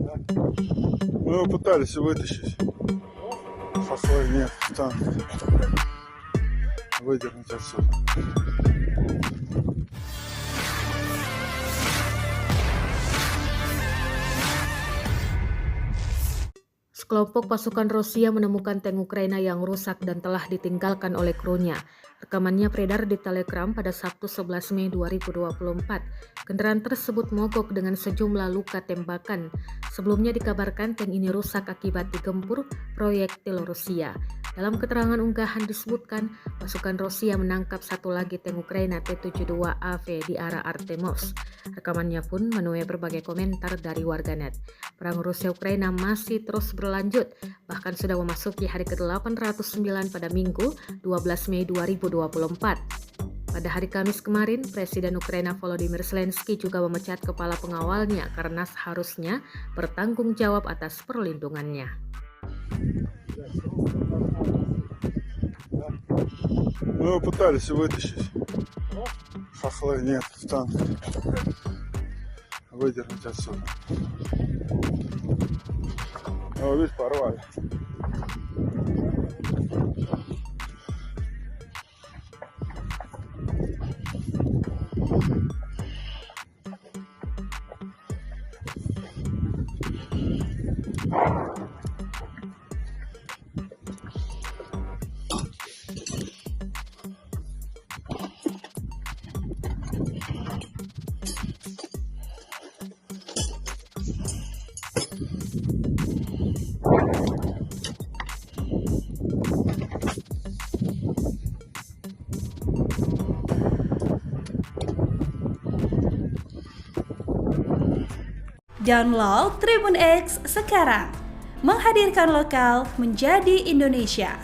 Мы его пытались вытащить. Хохлы нет, танк. Выдернуть отсюда. Sekelompok pasukan Rusia menemukan tank Ukraina yang rusak dan telah ditinggalkan oleh krunya. Rekamannya beredar di Telegram pada Sabtu 11 Mei 2024. Kendaraan tersebut mogok dengan sejumlah luka tembakan. Sebelumnya dikabarkan tank ini rusak akibat digempur proyektil Rusia. Dalam keterangan unggahan disebutkan, pasukan Rusia menangkap satu lagi tank Ukraina T-72AV di arah Artemovsk. Rekamannya pun menuai berbagai komentar dari warganet. Perang Rusia-Ukraina masih terus berlanjut, bahkan sudah memasuki hari ke-809 pada Minggu 12 Mei 2024. Pada hari Kamis kemarin, Presiden Ukraina Volodymyr Zelensky juga memecat kepala pengawalnya karena seharusnya bertanggung jawab atas perlindungannya. Мы его пытались вытащить. Хохлы нет, танк. Выдернуть отсюда. Его, видишь, порвали. Download Tribun X sekarang, menghadirkan lokal menjadi Indonesia.